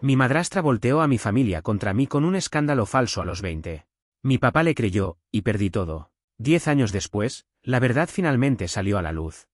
Mi madrastra volteó a mi familia contra mí con un escándalo falso a los 20. Mi papá le creyó, y perdí todo. 10 años después, la verdad finalmente salió a la luz.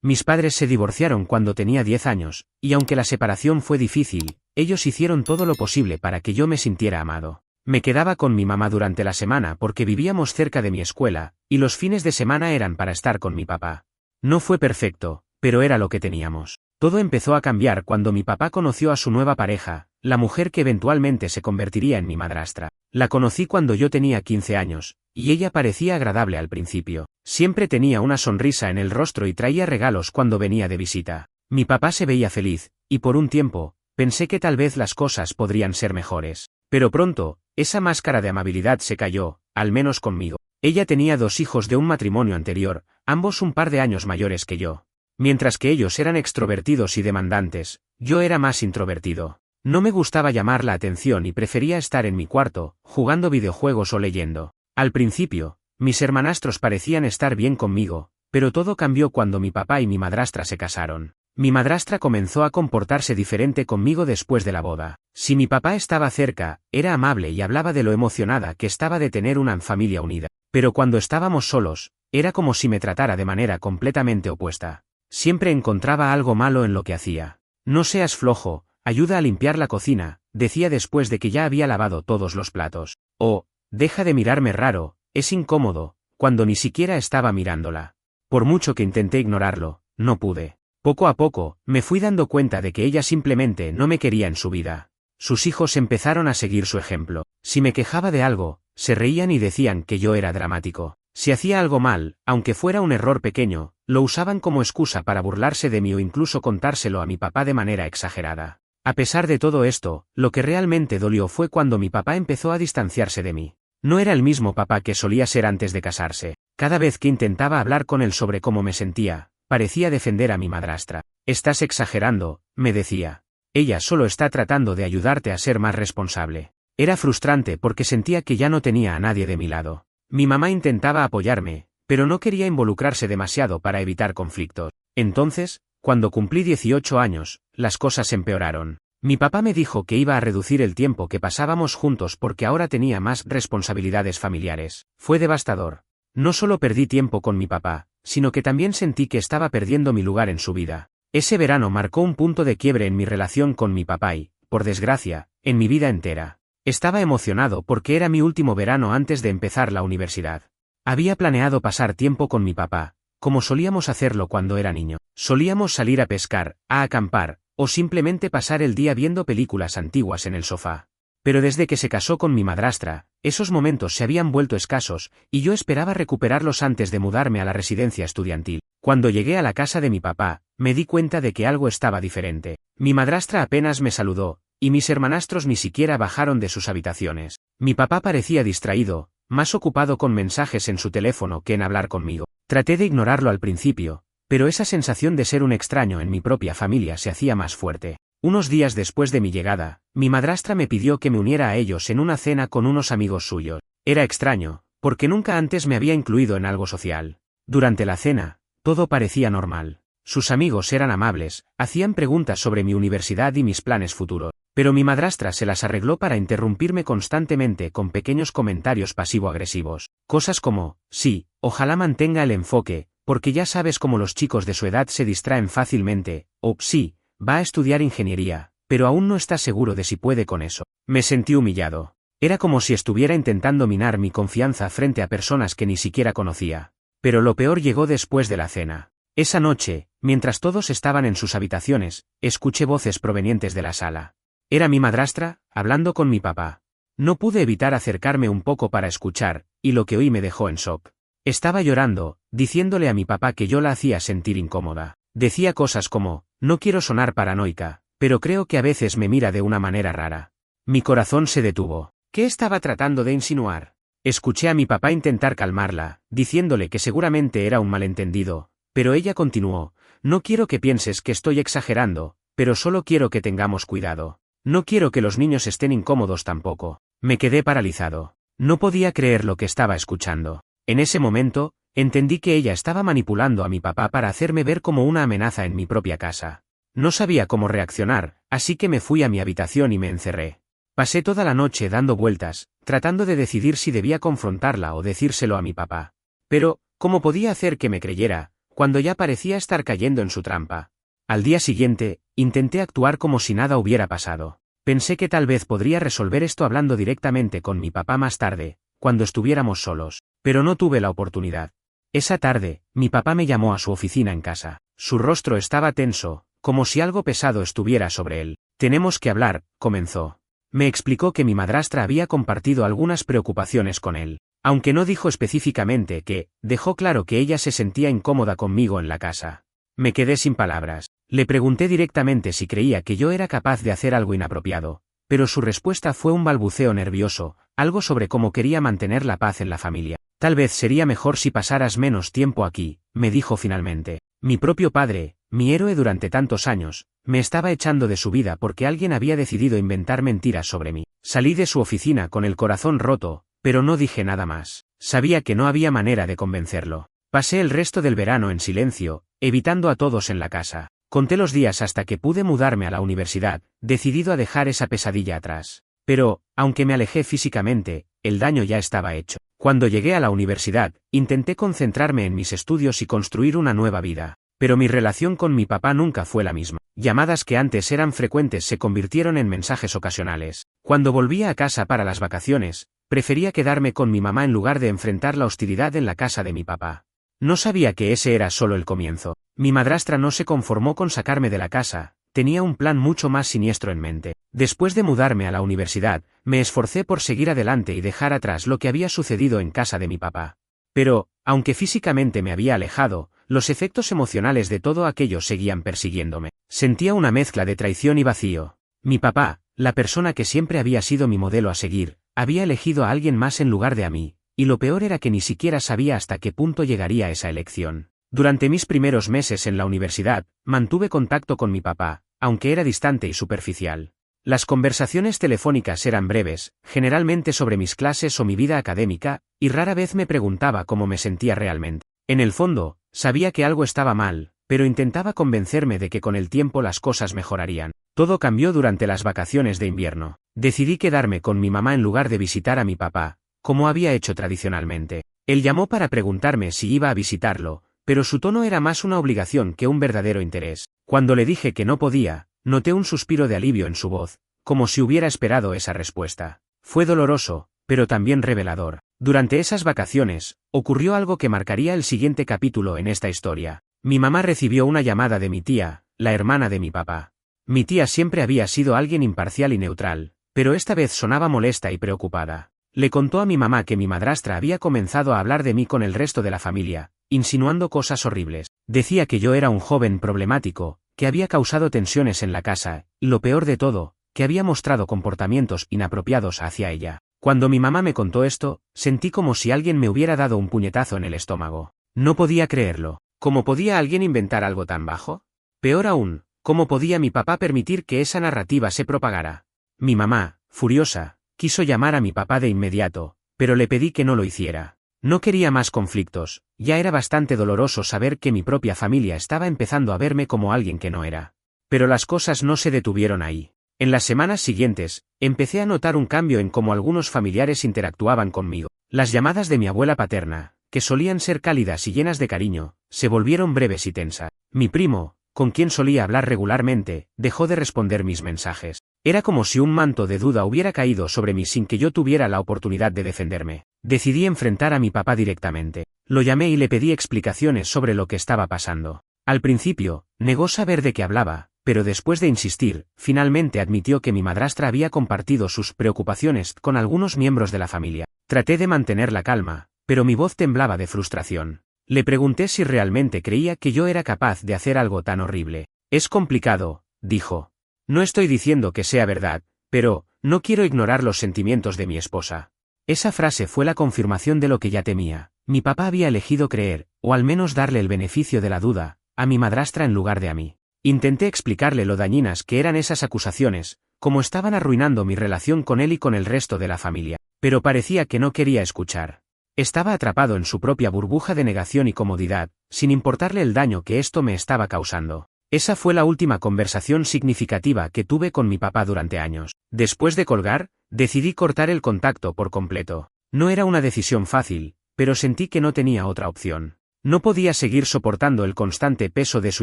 Mis padres se divorciaron cuando tenía 10 años, y aunque la separación fue difícil, ellos hicieron todo lo posible para que yo me sintiera amado. Me quedaba con mi mamá durante la semana porque vivíamos cerca de mi escuela, y los fines de semana eran para estar con mi papá. No fue perfecto, pero era lo que teníamos. Todo empezó a cambiar cuando mi papá conoció a su nueva pareja, la mujer que eventualmente se convertiría en mi madrastra. La conocí cuando yo tenía 15 años, y ella parecía agradable al principio. Siempre tenía una sonrisa en el rostro y traía regalos cuando venía de visita. Mi papá se veía feliz, y por un tiempo, pensé que tal vez las cosas podrían ser mejores. Pero pronto, esa máscara de amabilidad se cayó, al menos conmigo. Ella tenía 2 hijos de un matrimonio anterior, ambos un par de años mayores que yo. Mientras que ellos eran extrovertidos y demandantes, yo era más introvertido. No me gustaba llamar la atención y prefería estar en mi cuarto, jugando videojuegos o leyendo. Al principio, mis hermanastros parecían estar bien conmigo, pero todo cambió cuando mi papá y mi madrastra se casaron. Mi madrastra comenzó a comportarse diferente conmigo después de la boda. Si mi papá estaba cerca, era amable y hablaba de lo emocionada que estaba de tener una familia unida. Pero cuando estábamos solos, era como si me tratara de manera completamente opuesta. Siempre encontraba algo malo en lo que hacía. No seas flojo, ayuda a limpiar la cocina, decía después de que ya había lavado todos los platos. O, deja de mirarme raro, es incómodo, cuando ni siquiera estaba mirándola. Por mucho que intenté ignorarlo, no pude. Poco a poco, me fui dando cuenta de que ella simplemente no me quería en su vida. Sus hijos empezaron a seguir su ejemplo. Si me quejaba de algo, se reían y decían que yo era dramático. Si hacía algo mal, aunque fuera un error pequeño, lo usaban como excusa para burlarse de mí o incluso contárselo a mi papá de manera exagerada. A pesar de todo esto, lo que realmente dolió fue cuando mi papá empezó a distanciarse de mí. No era el mismo papá que solía ser antes de casarse. Cada vez que intentaba hablar con él sobre cómo me sentía, parecía defender a mi madrastra. Estás exagerando, me decía. Ella solo está tratando de ayudarte a ser más responsable. Era frustrante porque sentía que ya no tenía a nadie de mi lado. Mi mamá intentaba apoyarme, pero no quería involucrarse demasiado para evitar conflictos. Entonces, cuando cumplí 18 años, las cosas empeoraron. Mi papá me dijo que iba a reducir el tiempo que pasábamos juntos porque ahora tenía más responsabilidades familiares. Fue devastador. No solo perdí tiempo con mi papá, sino que también sentí que estaba perdiendo mi lugar en su vida. Ese verano marcó un punto de quiebre en mi relación con mi papá y, por desgracia, en mi vida entera. Estaba emocionado porque era mi último verano antes de empezar la universidad. Había planeado pasar tiempo con mi papá, como solíamos hacerlo cuando era niño. Solíamos salir a pescar, a acampar, o simplemente pasar el día viendo películas antiguas en el sofá. Pero desde que se casó con mi madrastra, esos momentos se habían vuelto escasos, y yo esperaba recuperarlos antes de mudarme a la residencia estudiantil. Cuando llegué a la casa de mi papá, me di cuenta de que algo estaba diferente. Mi madrastra apenas me saludó, y mis hermanastros ni siquiera bajaron de sus habitaciones. Mi papá parecía distraído, más ocupado con mensajes en su teléfono que en hablar conmigo. Traté de ignorarlo al principio, pero esa sensación de ser un extraño en mi propia familia se hacía más fuerte. Unos días después de mi llegada, mi madrastra me pidió que me uniera a ellos en una cena con unos amigos suyos. Era extraño, porque nunca antes me había incluido en algo social. Durante la cena, todo parecía normal. Sus amigos eran amables, hacían preguntas sobre mi universidad y mis planes futuros, pero mi madrastra se las arregló para interrumpirme constantemente con pequeños comentarios pasivo-agresivos. Cosas como, sí, ojalá mantenga el enfoque, porque ya sabes cómo los chicos de su edad se distraen fácilmente, o sí, va a estudiar ingeniería, pero aún no está seguro de si puede con eso. Me sentí humillado. Era como si estuviera intentando minar mi confianza frente a personas que ni siquiera conocía. Pero lo peor llegó después de la cena. Esa noche, mientras todos estaban en sus habitaciones, escuché voces provenientes de la sala. Era mi madrastra, hablando con mi papá. No pude evitar acercarme un poco para escuchar, y lo que oí me dejó en shock. Estaba llorando, diciéndole a mi papá que yo la hacía sentir incómoda. Decía cosas como, no quiero sonar paranoica, pero creo que a veces me mira de una manera rara. Mi corazón se detuvo. ¿Qué estaba tratando de insinuar? Escuché a mi papá intentar calmarla, diciéndole que seguramente era un malentendido, pero ella continuó, no quiero que pienses que estoy exagerando, pero solo quiero que tengamos cuidado. No quiero que los niños estén incómodos tampoco. Me quedé paralizado. No podía creer lo que estaba escuchando. En ese momento, entendí que ella estaba manipulando a mi papá para hacerme ver como una amenaza en mi propia casa. No sabía cómo reaccionar, así que me fui a mi habitación y me encerré. Pasé toda la noche dando vueltas, tratando de decidir si debía confrontarla o decírselo a mi papá. Pero, ¿cómo podía hacer que me creyera, cuando ya parecía estar cayendo en su trampa? Al día siguiente, intenté actuar como si nada hubiera pasado. Pensé que tal vez podría resolver esto hablando directamente con mi papá más tarde, cuando estuviéramos solos, pero no tuve la oportunidad. Esa tarde, mi papá me llamó a su oficina en casa. Su rostro estaba tenso, como si algo pesado estuviera sobre él. «Tenemos que hablar», comenzó. Me explicó que mi madrastra había compartido algunas preocupaciones con él. Aunque no dijo específicamente qué, dejó claro que ella se sentía incómoda conmigo en la casa. Me quedé sin palabras. Le pregunté directamente si creía que yo era capaz de hacer algo inapropiado, pero su respuesta fue un balbuceo nervioso, algo sobre cómo quería mantener la paz en la familia. «Tal vez sería mejor si pasaras menos tiempo aquí», me dijo finalmente. Mi propio padre, mi héroe durante tantos años, me estaba echando de su vida porque alguien había decidido inventar mentiras sobre mí. Salí de su oficina con el corazón roto, pero no dije nada más. Sabía que no había manera de convencerlo. Pasé el resto del verano en silencio, evitando a todos en la casa. Conté los días hasta que pude mudarme a la universidad, decidido a dejar esa pesadilla atrás. Pero, aunque me alejé físicamente, el daño ya estaba hecho. Cuando llegué a la universidad, intenté concentrarme en mis estudios y construir una nueva vida. Pero mi relación con mi papá nunca fue la misma. Llamadas que antes eran frecuentes se convirtieron en mensajes ocasionales. Cuando volvía a casa para las vacaciones, prefería quedarme con mi mamá en lugar de enfrentar la hostilidad en la casa de mi papá. No sabía que ese era solo el comienzo. Mi madrastra no se conformó con sacarme de la casa, tenía un plan mucho más siniestro en mente. Después de mudarme a la universidad, me esforcé por seguir adelante y dejar atrás lo que había sucedido en casa de mi papá. Pero, aunque físicamente me había alejado, los efectos emocionales de todo aquello seguían persiguiéndome. Sentía una mezcla de traición y vacío. Mi papá, la persona que siempre había sido mi modelo a seguir, había elegido a alguien más en lugar de a mí, y lo peor era que ni siquiera sabía hasta qué punto llegaría esa elección. Durante mis primeros meses en la universidad, mantuve contacto con mi papá, aunque era distante y superficial. Las conversaciones telefónicas eran breves, generalmente sobre mis clases o mi vida académica, y rara vez me preguntaba cómo me sentía realmente. En el fondo, sabía que algo estaba mal, pero intentaba convencerme de que con el tiempo las cosas mejorarían. Todo cambió durante las vacaciones de invierno. Decidí quedarme con mi mamá en lugar de visitar a mi papá, como había hecho tradicionalmente. Él llamó para preguntarme si iba a visitarlo, pero su tono era más una obligación que un verdadero interés. Cuando le dije que no podía, noté un suspiro de alivio en su voz, como si hubiera esperado esa respuesta. Fue doloroso, pero también revelador. Durante esas vacaciones, ocurrió algo que marcaría el siguiente capítulo en esta historia. Mi mamá recibió una llamada de mi tía, la hermana de mi papá. Mi tía siempre había sido alguien imparcial y neutral, pero esta vez sonaba molesta y preocupada. Le contó a mi mamá que mi madrastra había comenzado a hablar de mí con el resto de la familia, insinuando cosas horribles. Decía que yo era un joven problemático, que había causado tensiones en la casa, y lo peor de todo, que había mostrado comportamientos inapropiados hacia ella. Cuando mi mamá me contó esto, sentí como si alguien me hubiera dado un puñetazo en el estómago. No podía creerlo. ¿Cómo podía alguien inventar algo tan bajo? Peor aún, ¿cómo podía mi papá permitir que esa narrativa se propagara? Mi mamá, furiosa, quiso llamar a mi papá de inmediato, pero le pedí que no lo hiciera. No quería más conflictos, ya era bastante doloroso saber que mi propia familia estaba empezando a verme como alguien que no era. Pero las cosas no se detuvieron ahí. En las semanas siguientes, empecé a notar un cambio en cómo algunos familiares interactuaban conmigo. Las llamadas de mi abuela paterna, que solían ser cálidas y llenas de cariño, se volvieron breves y tensas. Mi primo, con quien solía hablar regularmente, dejó de responder mis mensajes. Era como si un manto de duda hubiera caído sobre mí sin que yo tuviera la oportunidad de defenderme. Decidí enfrentar a mi papá directamente. Lo llamé y le pedí explicaciones sobre lo que estaba pasando. Al principio, negó saber de qué hablaba, pero después de insistir, finalmente admitió que mi madrastra había compartido sus preocupaciones con algunos miembros de la familia. Traté de mantener la calma, pero mi voz temblaba de frustración. Le pregunté si realmente creía que yo era capaz de hacer algo tan horrible. Es complicado, dijo. No estoy diciendo que sea verdad, pero no quiero ignorar los sentimientos de mi esposa. Esa frase fue la confirmación de lo que ya temía. Mi papá había elegido creer, o al menos darle el beneficio de la duda, a mi madrastra en lugar de a mí. Intenté explicarle lo dañinas que eran esas acusaciones, cómo estaban arruinando mi relación con él y con el resto de la familia, pero parecía que no quería escuchar. Estaba atrapado en su propia burbuja de negación y comodidad, sin importarle el daño que esto me estaba causando. Esa fue la última conversación significativa que tuve con mi papá durante años. Después de colgar, decidí cortar el contacto por completo. No era una decisión fácil, pero sentí que no tenía otra opción. No podía seguir soportando el constante peso de su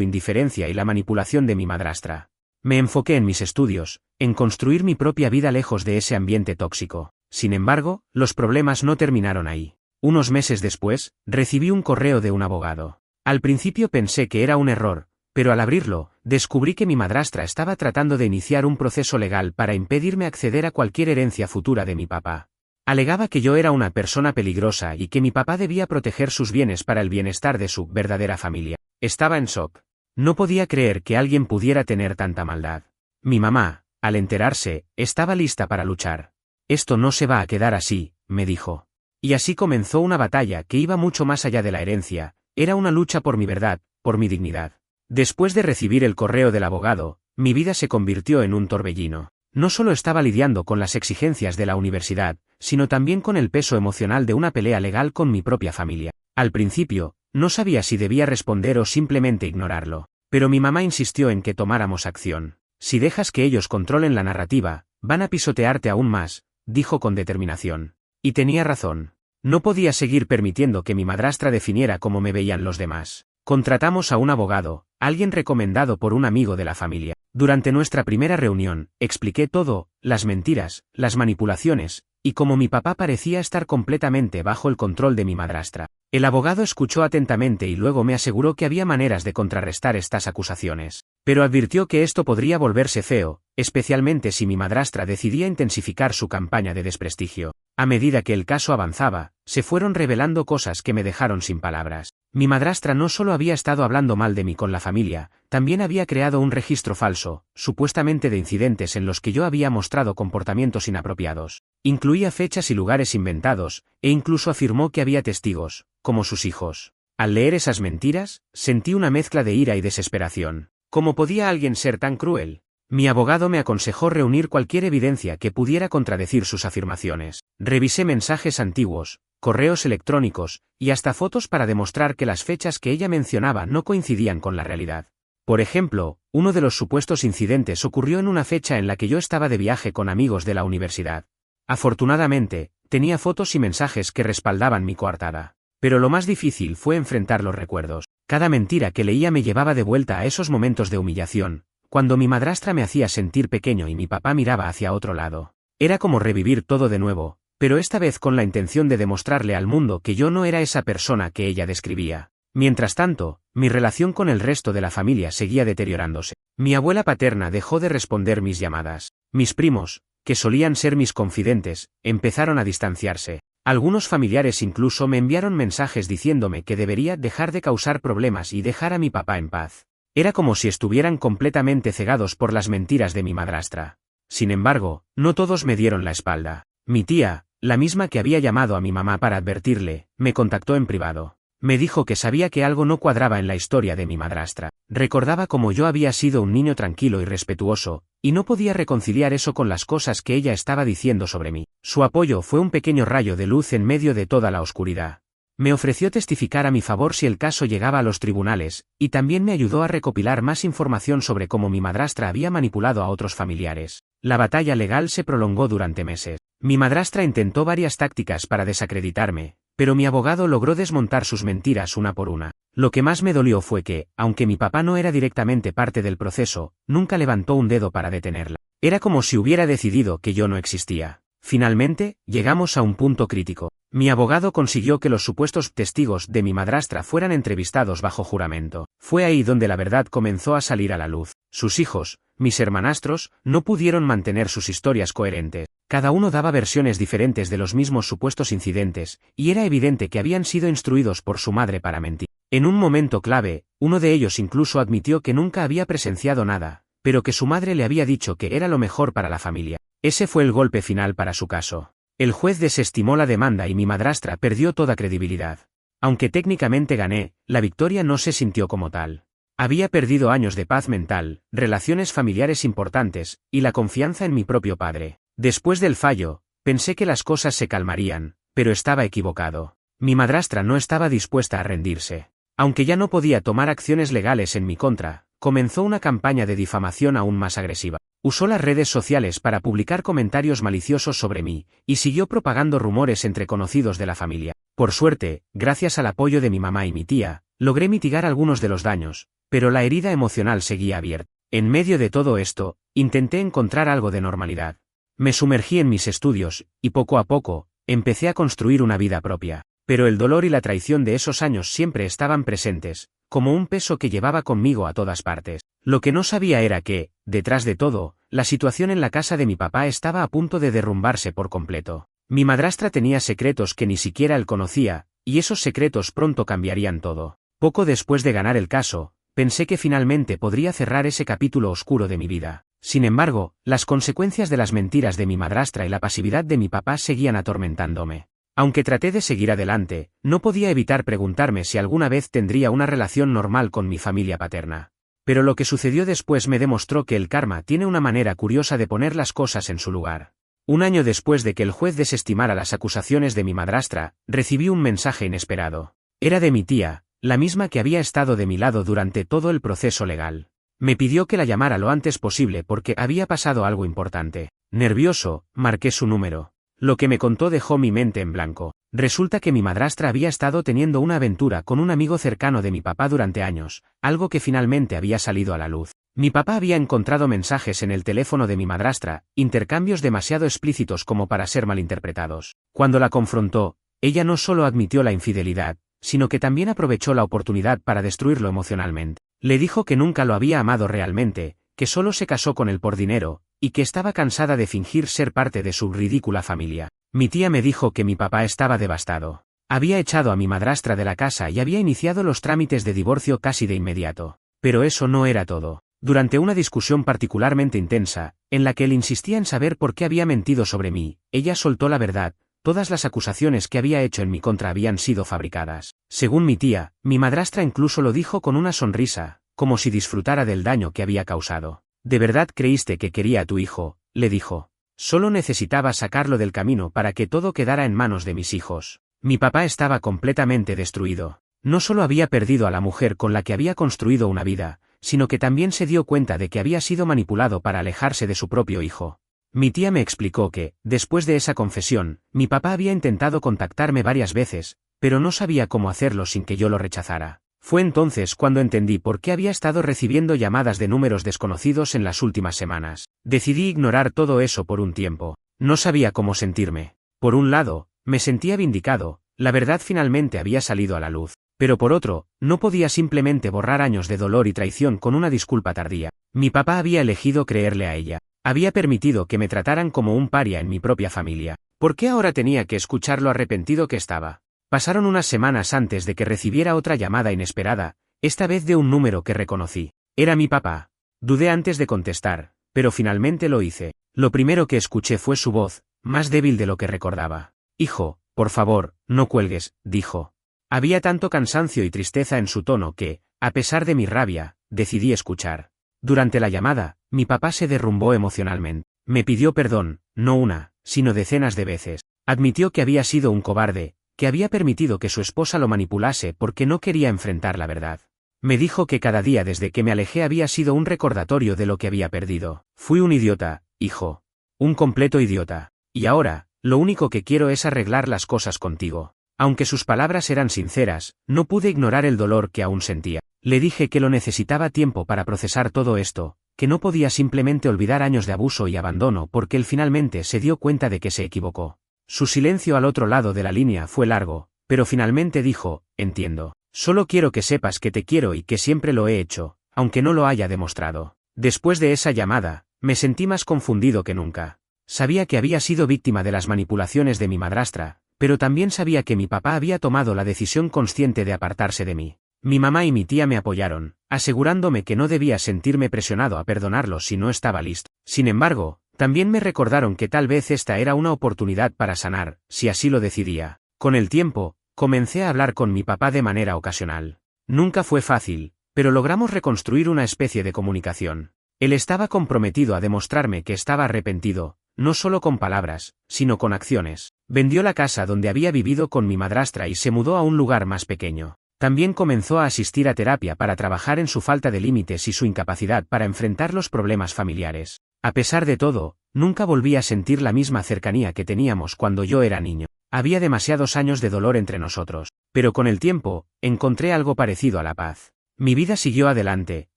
indiferencia y la manipulación de mi madrastra. Me enfoqué en mis estudios, en construir mi propia vida lejos de ese ambiente tóxico. Sin embargo, los problemas no terminaron ahí. Unos meses después, recibí un correo de un abogado. Al principio pensé que era un error, pero al abrirlo, descubrí que mi madrastra estaba tratando de iniciar un proceso legal para impedirme acceder a cualquier herencia futura de mi papá. Alegaba que yo era una persona peligrosa y que mi papá debía proteger sus bienes para el bienestar de su verdadera familia. Estaba en shock. No podía creer que alguien pudiera tener tanta maldad. Mi mamá, al enterarse, estaba lista para luchar. Esto no se va a quedar así, me dijo. Y así comenzó una batalla que iba mucho más allá de la herencia, era una lucha por mi verdad, por mi dignidad. Después de recibir el correo del abogado, mi vida se convirtió en un torbellino. No solo estaba lidiando con las exigencias de la universidad, sino también con el peso emocional de una pelea legal con mi propia familia. Al principio, no sabía si debía responder o simplemente ignorarlo, pero mi mamá insistió en que tomáramos acción. Si dejas que ellos controlen la narrativa, van a pisotearte aún más, dijo con determinación. Y tenía razón. No podía seguir permitiendo que mi madrastra definiera cómo me veían los demás. Contratamos a un abogado, alguien recomendado por un amigo de la familia. Durante nuestra primera reunión, expliqué todo, las mentiras, las manipulaciones, y cómo mi papá parecía estar completamente bajo el control de mi madrastra. El abogado escuchó atentamente y luego me aseguró que había maneras de contrarrestar estas acusaciones. Pero advirtió que esto podría volverse feo, especialmente si mi madrastra decidía intensificar su campaña de desprestigio. A medida que el caso avanzaba, se fueron revelando cosas que me dejaron sin palabras. Mi madrastra no solo había estado hablando mal de mí con la familia, también había creado un registro falso, supuestamente de incidentes en los que yo había mostrado comportamientos inapropiados. Incluía fechas y lugares inventados, e incluso afirmó que había testigos, como sus hijos. Al leer esas mentiras, sentí una mezcla de ira y desesperación. ¿Cómo podía alguien ser tan cruel? Mi abogado me aconsejó reunir cualquier evidencia que pudiera contradecir sus afirmaciones. Revisé mensajes antiguos, correos electrónicos, y hasta fotos para demostrar que las fechas que ella mencionaba no coincidían con la realidad. Por ejemplo, uno de los supuestos incidentes ocurrió en una fecha en la que yo estaba de viaje con amigos de la universidad. Afortunadamente, tenía fotos y mensajes que respaldaban mi coartada. Pero lo más difícil fue enfrentar los recuerdos. Cada mentira que leía me llevaba de vuelta a esos momentos de humillación, cuando mi madrastra me hacía sentir pequeño y mi papá miraba hacia otro lado. Era como revivir todo de nuevo, pero esta vez con la intención de demostrarle al mundo que yo no era esa persona que ella describía. Mientras tanto, mi relación con el resto de la familia seguía deteriorándose. Mi abuela paterna dejó de responder mis llamadas. Mis primos, que solían ser mis confidentes, empezaron a distanciarse. Algunos familiares incluso me enviaron mensajes diciéndome que debería dejar de causar problemas y dejar a mi papá en paz. Era como si estuvieran completamente cegados por las mentiras de mi madrastra. Sin embargo, no todos me dieron la espalda. Mi tía, la misma que había llamado a mi mamá para advertirle, me contactó en privado. Me dijo que sabía que algo no cuadraba en la historia de mi madrastra. Recordaba cómo yo había sido un niño tranquilo y respetuoso, y no podía reconciliar eso con las cosas que ella estaba diciendo sobre mí. Su apoyo fue un pequeño rayo de luz en medio de toda la oscuridad. Me ofreció testificar a mi favor si el caso llegaba a los tribunales, y también me ayudó a recopilar más información sobre cómo mi madrastra había manipulado a otros familiares. La batalla legal se prolongó durante meses. Mi madrastra intentó varias tácticas para desacreditarme, pero mi abogado logró desmontar sus mentiras una por una. Lo que más me dolió fue que, aunque mi papá no era directamente parte del proceso, nunca levantó un dedo para detenerla. Era como si hubiera decidido que yo no existía. Finalmente, llegamos a un punto crítico. Mi abogado consiguió que los supuestos testigos de mi madrastra fueran entrevistados bajo juramento. Fue ahí donde la verdad comenzó a salir a la luz. Sus hijos, mis hermanastros, no pudieron mantener sus historias coherentes. Cada uno daba versiones diferentes de los mismos supuestos incidentes, y era evidente que habían sido instruidos por su madre para mentir. En un momento clave, uno de ellos incluso admitió que nunca había presenciado nada, pero que su madre le había dicho que era lo mejor para la familia. Ese fue el golpe final para su caso. El juez desestimó la demanda y mi madrastra perdió toda credibilidad. Aunque técnicamente gané, la victoria no se sintió como tal. Había perdido años de paz mental, relaciones familiares importantes, y la confianza en mi propio padre. Después del fallo, pensé que las cosas se calmarían, pero estaba equivocado. Mi madrastra no estaba dispuesta a rendirse. Aunque ya no podía tomar acciones legales en mi contra, comenzó una campaña de difamación aún más agresiva. Usó las redes sociales para publicar comentarios maliciosos sobre mí, y siguió propagando rumores entre conocidos de la familia. Por suerte, gracias al apoyo de mi mamá y mi tía, logré mitigar algunos de los daños, pero la herida emocional seguía abierta. En medio de todo esto, intenté encontrar algo de normalidad. Me sumergí en mis estudios, y poco a poco, empecé a construir una vida propia. Pero el dolor y la traición de esos años siempre estaban presentes, como un peso que llevaba conmigo a todas partes. Lo que no sabía era que, detrás de todo, la situación en la casa de mi papá estaba a punto de derrumbarse por completo. Mi madrastra tenía secretos que ni siquiera él conocía, y esos secretos pronto cambiarían todo. Poco después de ganar el caso, pensé que finalmente podría cerrar ese capítulo oscuro de mi vida. Sin embargo, las consecuencias de las mentiras de mi madrastra y la pasividad de mi papá seguían atormentándome. Aunque traté de seguir adelante, no podía evitar preguntarme si alguna vez tendría una relación normal con mi familia paterna. Pero lo que sucedió después me demostró que el karma tiene una manera curiosa de poner las cosas en su lugar. Un año después de que el juez desestimara las acusaciones de mi madrastra, recibí un mensaje inesperado. Era de mi tía, la misma que había estado de mi lado durante todo el proceso legal. Me pidió que la llamara lo antes posible porque había pasado algo importante. Nervioso, marqué su número. Lo que me contó dejó mi mente en blanco. Resulta que mi madrastra había estado teniendo una aventura con un amigo cercano de mi papá durante años, algo que finalmente había salido a la luz. Mi papá había encontrado mensajes en el teléfono de mi madrastra, intercambios demasiado explícitos como para ser malinterpretados. Cuando la confrontó, ella no solo admitió la infidelidad, sino que también aprovechó la oportunidad para destruirlo emocionalmente. Le dijo que nunca lo había amado realmente, que solo se casó con él por dinero, y que estaba cansada de fingir ser parte de su ridícula familia. Mi tía me dijo que mi papá estaba devastado. Había echado a mi madrastra de la casa y había iniciado los trámites de divorcio casi de inmediato. Pero eso no era todo. Durante una discusión particularmente intensa, en la que él insistía en saber por qué había mentido sobre mí, ella soltó la verdad. Todas las acusaciones que había hecho en mi contra habían sido fabricadas. Según mi tía, mi madrastra incluso lo dijo con una sonrisa, como si disfrutara del daño que había causado. ¿De verdad creíste que quería a tu hijo?, le dijo. Solo necesitaba sacarlo del camino para que todo quedara en manos de mis hijos. Mi papá estaba completamente destruido. No solo había perdido a la mujer con la que había construido una vida, sino que también se dio cuenta de que había sido manipulado para alejarse de su propio hijo. Mi tía me explicó que, después de esa confesión, mi papá había intentado contactarme varias veces, pero no sabía cómo hacerlo sin que yo lo rechazara. Fue entonces cuando entendí por qué había estado recibiendo llamadas de números desconocidos en las últimas semanas. Decidí ignorar todo eso por un tiempo. No sabía cómo sentirme. Por un lado, me sentía vindicado, la verdad finalmente había salido a la luz. Pero por otro, no podía simplemente borrar años de dolor y traición con una disculpa tardía. Mi papá había elegido creerle a ella. Había permitido que me trataran como un paria en mi propia familia. ¿Por qué ahora tenía que escuchar lo arrepentido que estaba? Pasaron unas semanas antes de que recibiera otra llamada inesperada, esta vez de un número que reconocí. Era mi papá. Dudé antes de contestar, pero finalmente lo hice. Lo primero que escuché fue su voz, más débil de lo que recordaba. Hijo, por favor, no cuelgues, dijo. Había tanto cansancio y tristeza en su tono que, a pesar de mi rabia, decidí escuchar. Durante la llamada, mi papá se derrumbó emocionalmente. Me pidió perdón, no una, sino decenas de veces. Admitió que había sido un cobarde, que había permitido que su esposa lo manipulase porque no quería enfrentar la verdad. Me dijo que cada día desde que me alejé había sido un recordatorio de lo que había perdido. Fui un idiota, hijo. Un completo idiota. Y ahora, lo único que quiero es arreglar las cosas contigo. Aunque sus palabras eran sinceras, no pude ignorar el dolor que aún sentía. Le dije que lo necesitaba tiempo para procesar todo esto, que no podía simplemente olvidar años de abuso y abandono porque él finalmente se dio cuenta de que se equivocó. Su silencio al otro lado de la línea fue largo, pero finalmente dijo, entiendo. Solo quiero que sepas que te quiero y que siempre lo he hecho, aunque no lo haya demostrado. Después de esa llamada, me sentí más confundido que nunca. Sabía que había sido víctima de las manipulaciones de mi madrastra, pero también sabía que mi papá había tomado la decisión consciente de apartarse de mí. Mi mamá y mi tía me apoyaron, asegurándome que no debía sentirme presionado a perdonarlo si no estaba listo. Sin embargo, también me recordaron que tal vez esta era una oportunidad para sanar, si así lo decidía. Con el tiempo, comencé a hablar con mi papá de manera ocasional. Nunca fue fácil, pero logramos reconstruir una especie de comunicación. Él estaba comprometido a demostrarme que estaba arrepentido, no solo con palabras, sino con acciones. Vendió la casa donde había vivido con mi madrastra y se mudó a un lugar más pequeño. También comenzó a asistir a terapia para trabajar en su falta de límites y su incapacidad para enfrentar los problemas familiares. A pesar de todo, nunca volví a sentir la misma cercanía que teníamos cuando yo era niño. Había demasiados años de dolor entre nosotros, pero con el tiempo, encontré algo parecido a la paz. Mi vida siguió adelante,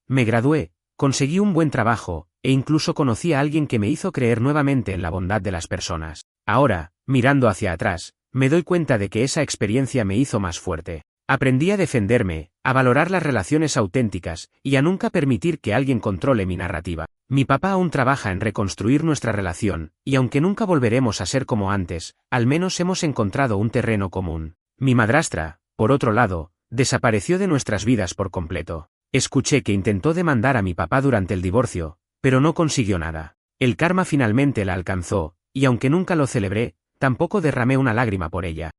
me gradué, conseguí un buen trabajo, e incluso conocí a alguien que me hizo creer nuevamente en la bondad de las personas. Ahora, mirando hacia atrás, me doy cuenta de que esa experiencia me hizo más fuerte. Aprendí a defenderme, a valorar las relaciones auténticas, y a nunca permitir que alguien controle mi narrativa. Mi papá aún trabaja en reconstruir nuestra relación, y aunque nunca volveremos a ser como antes, al menos hemos encontrado un terreno común. Mi madrastra, por otro lado, desapareció de nuestras vidas por completo. Escuché que intentó demandar a mi papá durante el divorcio, pero no consiguió nada. El karma finalmente la alcanzó, y aunque nunca lo celebré, tampoco derramé una lágrima por ella.